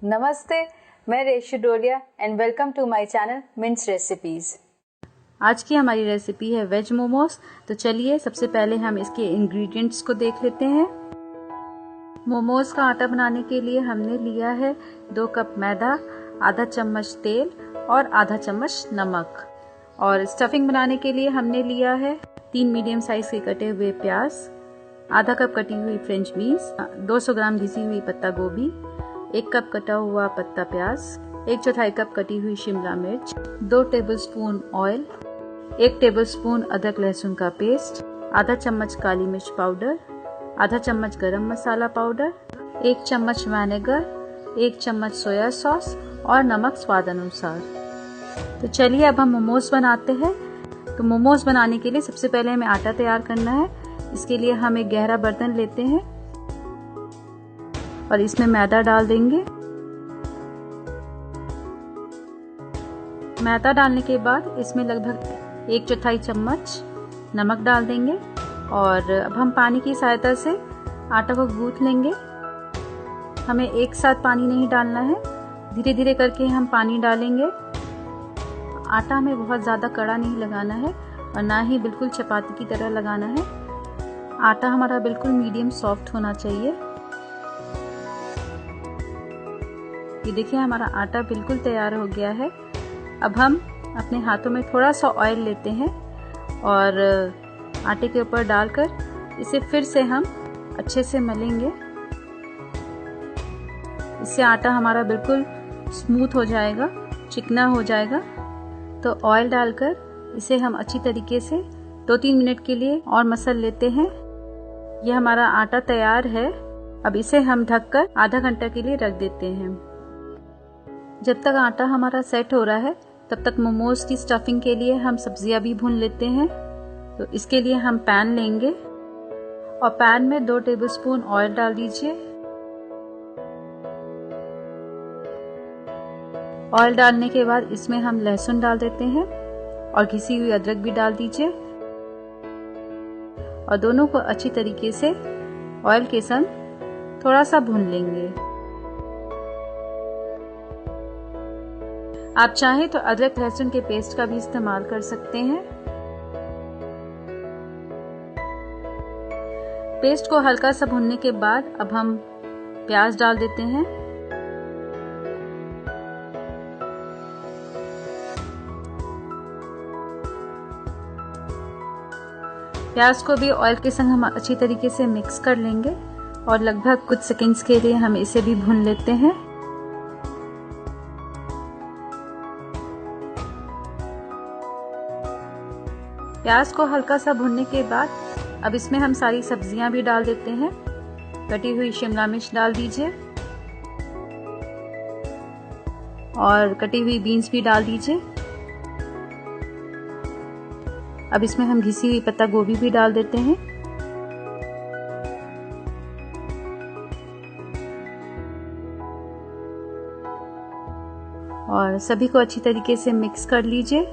नमस्ते, मैं Reshu Doliya and welcome to my channel mints recipes. आज की हमारी रेसिपी है वेज मोमोज। तो चलिए सबसे पहले हम इसके इंग्रेडिएंट्स को देख लेते हैं। मोमोज का आटा बनाने के लिए हमने लिया है 2 कप मैदा, आधा चम्मच तेल और आधा चम्मच नमक। और स्टफिंग बनाने के लिए हमने लिया है 3 मीडियम साइज के कटे हुए प्याज, आधा कप कटी हुई फ्रेंच बीन्स, 200 ग्राम घिसी हुई पत्ता गोभी, 1 कप कटा हुआ पत्ता प्याज, 1/4 कप कटी हुई शिमला मिर्च, 2 टेबलस्पून ऑयल, 1 टेबलस्पून अदरक लहसुन का पेस्ट, आधा चम्मच काली मिर्च पाउडर, आधा चम्मच गरम मसाला पाउडर, 1 चम्मच विनेगर, 1 चम्मच सोया सॉस और नमक स्वाद अनुसार। तो चलिए अब हम मोमोज बनाते हैं। तो मोमोज बनाने के लिए सबसे पहले हमें आटा तैयार करना है। इसके लिए हम एक गहरा बर्तन लेते हैं और इसमें मैदा डाल देंगे। मैदा डालने के बाद इसमें लगभग 1/4 चम्मच नमक डाल देंगे और अब हम पानी की सहायता से आटा को गूंथ लेंगे। हमें एक साथ पानी नहीं डालना है, धीरे धीरे करके हम पानी डालेंगे। आटा हमें बहुत ज़्यादा कड़ा नहीं लगाना है और ना ही बिल्कुल चपाती की तरह लगाना है। आटा हमारा बिल्कुल मीडियम सॉफ्ट होना चाहिए। ये देखिए हमारा आटा बिल्कुल तैयार हो गया है। अब हम अपने हाथों में थोड़ा सा ऑयल लेते हैं और आटे के ऊपर डालकर इसे फिर से हम अच्छे से मलेंगे। इससे आटा हमारा बिल्कुल स्मूथ हो जाएगा, चिकना हो जाएगा। तो ऑयल डालकर इसे हम अच्छी तरीके से 2-3 मिनट के लिए और मसल लेते हैं। यह हमारा आटा तैयार है। अब इसे हम ढककर आधा घंटा के लिए रख देते हैं। जब तक आटा हमारा सेट हो रहा है तब तक मोमोज की स्टफिंग के लिए हम सब्जियां भी भून लेते हैं। तो इसके लिए हम पैन लेंगे और पैन में 2 टेबलस्पून ऑयल डाल दीजिए। ऑयल डालने के बाद इसमें हम लहसुन डाल देते हैं और घिसी हुई अदरक भी डाल दीजिए और दोनों को अच्छी तरीके से ऑयल के संग थोड़ा सा भून लेंगे। आप चाहें तो अदरक लहसुन के पेस्ट का भी इस्तेमाल कर सकते हैं। पेस्ट को हल्का सा भूनने के बाद अब हम प्याज डाल देते हैं। प्याज को भी ऑयल के संग हम अच्छी तरीके से मिक्स कर लेंगे और लगभग कुछ सेकंड्स के लिए हम इसे भी भून लेते हैं। प्याज को हल्का सा भूनने के बाद अब इसमें हम सारी सब्जियां भी डाल देते हैं। कटी हुई शिमला मिर्च डाल दीजिए और कटी हुई बीन्स भी डाल दीजिए। अब इसमें हम घिसी हुई पत्ता गोभी भी डाल देते हैं और सभी को अच्छी तरीके से मिक्स कर लीजिए।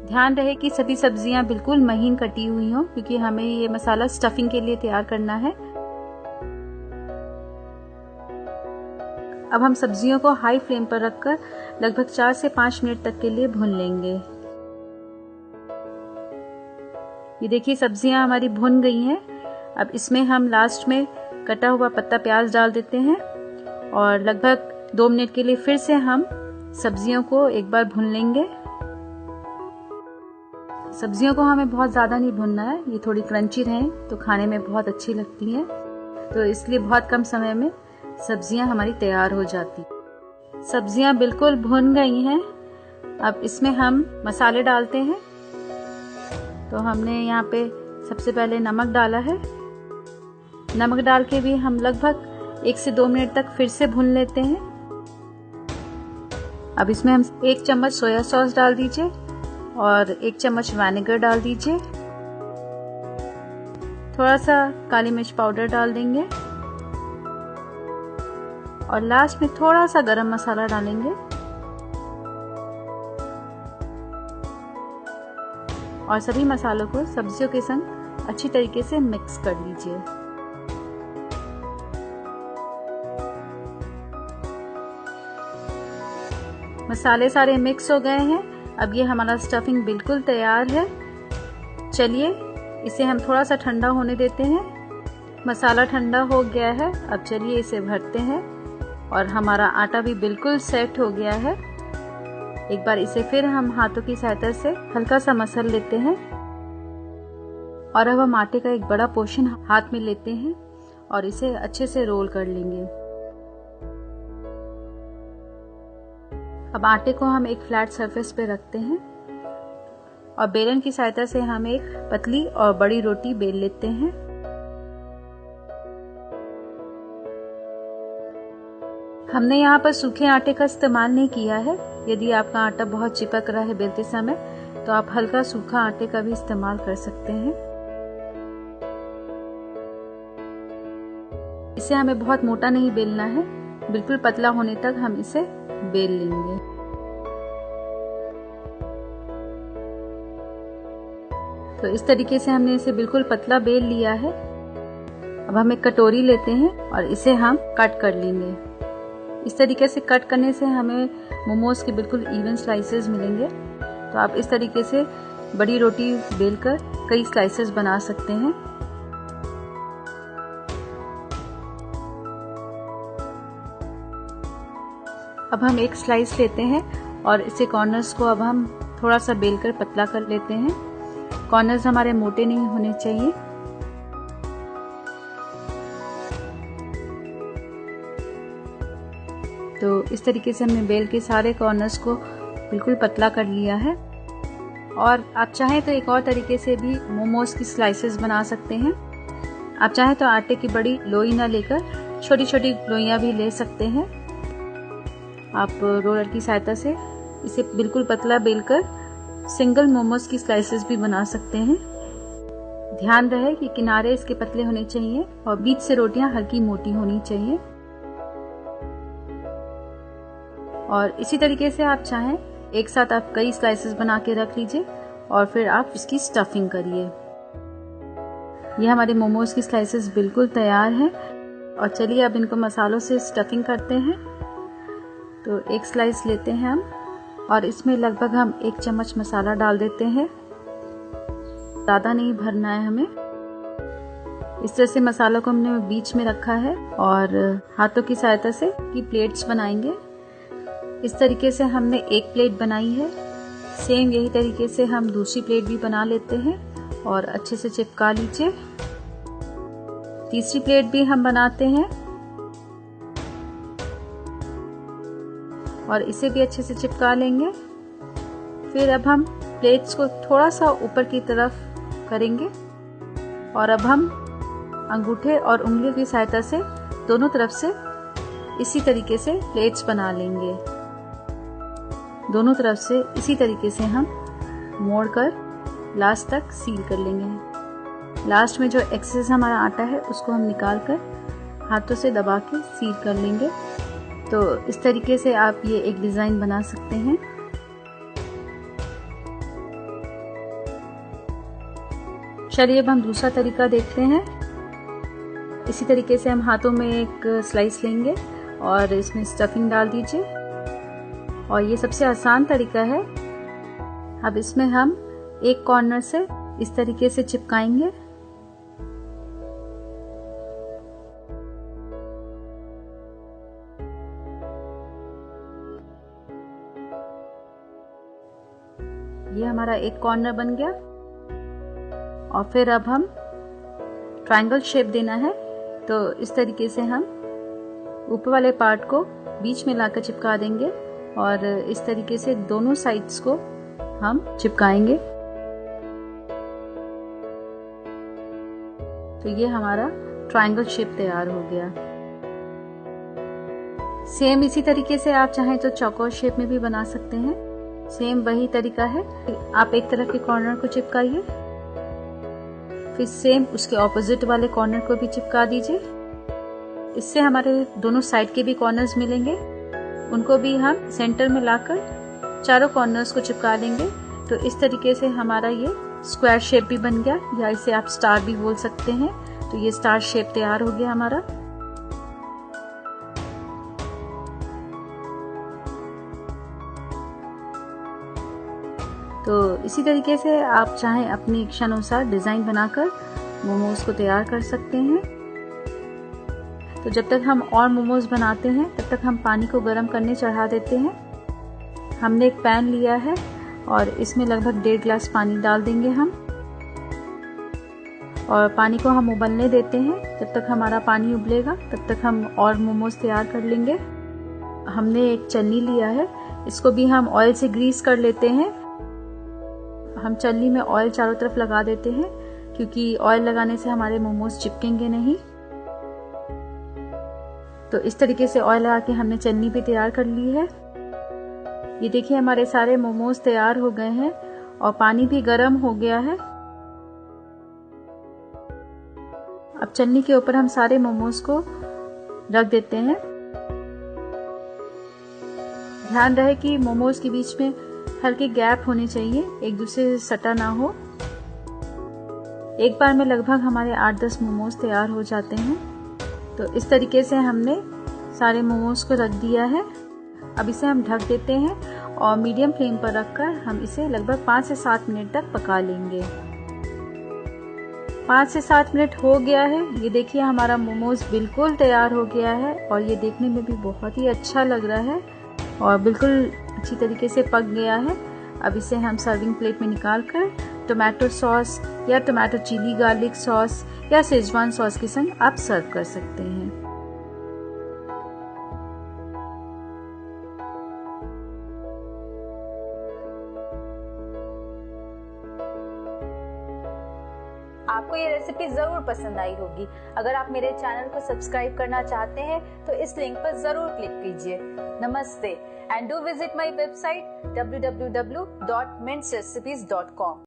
ध्यान रहे कि सभी सब्जियां बिल्कुल महीन कटी हुई हों, क्योंकि हमें ये मसाला स्टफिंग के लिए तैयार करना है। अब हम सब्जियों को हाई फ्लेम पर रखकर लगभग 4 से 5 मिनट तक के लिए भून लेंगे। ये देखिए सब्जियां हमारी भुन गई हैं। अब इसमें हम लास्ट में कटा हुआ पत्ता प्याज डाल देते हैं और लगभग 2 मिनट के लिए फिर से हम सब्जियों को एक बार भून लेंगे। सब्जियों को हमें बहुत ज़्यादा नहीं भूनना है, ये थोड़ी क्रंची रहें तो खाने में बहुत अच्छी लगती हैं। तो इसलिए बहुत कम समय में सब्जियां हमारी तैयार हो जाती। सब्जियां बिल्कुल भुन गई हैं। अब इसमें हम मसाले डालते हैं। तो हमने यहाँ पे सबसे पहले नमक डाला है। नमक डाल के भी हम लगभग 1 से 2 मिनट तक फिर से भून लेते हैं। अब इसमें हम 1 चम्मच सोया सॉस डाल दीजिए और 1 चम्मच विनेगर डाल दीजिए। थोड़ा सा काली मिर्च पाउडर डाल देंगे और लास्ट में थोड़ा सा गरम मसाला डालेंगे और सभी मसालों को सब्जियों के संग अच्छी तरीके से मिक्स कर लीजिए। मसाले सारे मिक्स हो गए हैं। अब ये हमारा स्टफिंग बिल्कुल तैयार है। चलिए इसे हम थोड़ा सा ठंडा होने देते हैं। मसाला ठंडा हो गया है। अब चलिए इसे भरते हैं और हमारा आटा भी बिल्कुल सेट हो गया है। एक बार इसे फिर हम हाथों की सहायता से हल्का सा मसल लेते हैं और अब हम आटे का एक बड़ा पोर्शन हाथ में लेते हैं और इसे अच्छे से रोल कर लेंगे। अब आटे को हम एक फ्लैट सरफेस पे रखते हैं और बेलन की सहायता से हम एक पतली और बड़ी रोटी बेल लेते हैं। हमने यहाँ पर सूखे आटे का इस्तेमाल नहीं किया है। यदि आपका आटा बहुत चिपक रहा है बेलते समय तो आप हल्का सूखा आटे का भी इस्तेमाल कर सकते हैं। इसे हमें बहुत मोटा नहीं बेलना है, बिल्कुल पतला होने तक हम इसे बेल लेंगे। तो इस तरीके से हमने इसे बिल्कुल पतला बेल लिया है। अब हम एक कटोरी लेते हैं और इसे हम कट कर लेंगे। इस तरीके से कट करने से हमें मोमोज के बिल्कुल इवन स्लाइसेस मिलेंगे। तो आप इस तरीके से बड़ी रोटी बेलकर कई स्लाइसेस बना सकते हैं। अब हम एक स्लाइस लेते हैं और इसे कॉर्नर्स को अब हम थोड़ा सा बेलकर पतला कर लेते हैं। कॉर्नर्स हमारे मोटे नहीं होने चाहिए। तो इस तरीके से हमने बेल के सारे कॉर्नर्स को बिल्कुल पतला कर लिया है। और आप चाहें तो एक और तरीके से भी मोमोज की स्लाइसेस बना सकते हैं। आप चाहें तो आटे की बड़ी लोई ना लेकर छोटी छोटी लोइयां भी ले सकते हैं। आप रोलर की सहायता से इसे बिल्कुल पतला बेलकर सिंगल मोमोज की स्लाइसेस भी बना सकते हैं। ध्यान रहे कि किनारे इसके पतले होने चाहिए और बीच से रोटियां हल्की मोटी होनी चाहिए। और इसी तरीके से आप चाहें एक साथ आप कई स्लाइसेस बना के रख लीजिए और फिर आप इसकी स्टफिंग करिए। ये हमारे मोमोज की स्लाइसेस बिल्कुल तैयार हैं। और चलिए अब इनको मसालों से स्टफिंग करते हैं। तो एक स्लाइस लेते हैं हम और इसमें लगभग हम 1 चम्मच मसाला डाल देते हैं। ज़्यादा नहीं भरना है हमें। इस तरह से मसालों को हमने बीच में रखा है और हाथों की सहायता से की प्लेट्स बनाएंगे। इस तरीके से हमने एक प्लेट बनाई है। सेम यही तरीके से हम दूसरी प्लेट भी बना लेते हैं और अच्छे से चिपका लीजिए। तीसरी प्लेट भी हम बनाते हैं और इसे भी अच्छे से चिपका लेंगे। फिर अब हम प्लेट्स को थोड़ा सा ऊपर की तरफ करेंगे और अब हम अंगूठे और उंगलियों की सहायता से दोनों तरफ से इसी तरीके से प्लेट्स बना लेंगे। दोनों तरफ से इसी तरीके से हम मोड़कर लास्ट तक सील कर लेंगे। लास्ट में जो एक्सेस हमारा आटा है उसको हम निकाल कर हाथों से दबा के सील कर लेंगे। तो इस तरीके से आप ये एक डिज़ाइन बना सकते हैं। चलिए अब हम दूसरा तरीका देखते हैं। इसी तरीके से हम हाथों में एक स्लाइस लेंगे और इसमें स्टफिंग डाल दीजिए और ये सबसे आसान तरीका है। अब इसमें हम एक कॉर्नर से इस तरीके से चिपकाएंगे ये हमारा एक कॉर्नर बन गया। और फिर अब हम ट्रायंगल शेप देना है। तो इस तरीके से हम ऊपर वाले पार्ट को बीच में लाकर चिपका देंगे और इस तरीके से दोनों साइड्स को हम चिपकाएंगे। तो ये हमारा ट्रायंगल शेप तैयार हो गया। सेम इसी तरीके से आप चाहें तो चौकोर शेप में भी बना सकते हैं। सेम वही तरीका है। आप एक तरफ के कॉर्नर को चिपकाइए, फिर सेम उसके ऑपोजिट वाले कॉर्नर को भी चिपका दीजिए। इससे हमारे दोनों साइड के भी कॉर्नर्स मिलेंगे। उनको भी हम सेंटर में लाकर चारों कॉर्नर्स को चिपका लेंगे। तो इस तरीके से हमारा ये स्क्वायर शेप भी बन गया, या इसे आप स्टार भी बोल सकते हैं। तो ये स्टार शेप तैयार हो गया हमारा। इसी तरीके से आप चाहें अपनी इच्छा अनुसार डिज़ाइन बनाकर मोमोज को तैयार कर सकते हैं। तो जब तक हम और मोमोज बनाते हैं तब तक हम पानी को गर्म करने चढ़ा देते हैं। हमने एक पैन लिया है और इसमें लगभग 1.5 गिलास पानी डाल देंगे हम, और पानी को हम उबलने देते हैं। जब तक हमारा पानी उबलेगा तब तक हम और मोमोज तैयार कर लेंगे। हमने एक चलनी लिया है, इसको भी हम ऑयल से ग्रीस कर लेते हैं। हम चलनी में ऑयल चारों तरफ लगा देते हैं क्योंकि ऑयल लगाने से हमारे मोमोज चिपकेंगे नहीं। तो इस तरीके से ऑयल लगा के हमने चलनी भी तैयार कर ली है। ये देखिए हमारे सारे मोमोज तैयार हो गए हैं और पानी भी गर्म हो गया है। अब चलनी के ऊपर हम सारे मोमोज को रख देते हैं। ध्यान रहे कि मोमोज के बीच में हल्के गैप होने चाहिए, एक दूसरे से सटा ना हो। एक बार में लगभग हमारे 8-10 मोमोज तैयार हो जाते हैं। तो इस तरीके से हमने सारे मोमोज को रख दिया है। अब इसे हम ढक देते हैं और मीडियम फ्लेम पर रखकर हम इसे लगभग 5 से 7 मिनट तक पका लेंगे। 5 से 7 मिनट हो गया है। ये देखिए हमारा मोमोज बिल्कुल तैयार हो गया है और ये देखने में भी बहुत ही अच्छा लग रहा है और बिल्कुल अच्छी तरीके से पक गया है। अब इसे हम सर्विंग प्लेट में निकालकर टोमेटो सॉस या टोमेटो चिली गार्लिक सॉस या शेजवान सॉस के संग आप सर्व कर सकते हैं। आपको ये रेसिपी जरूर पसंद आई होगी। अगर आप मेरे चैनल को सब्सक्राइब करना चाहते हैं तो इस लिंक पर जरूर क्लिक कीजिए। नमस्ते and do visit my website www.mintsrecipes.com।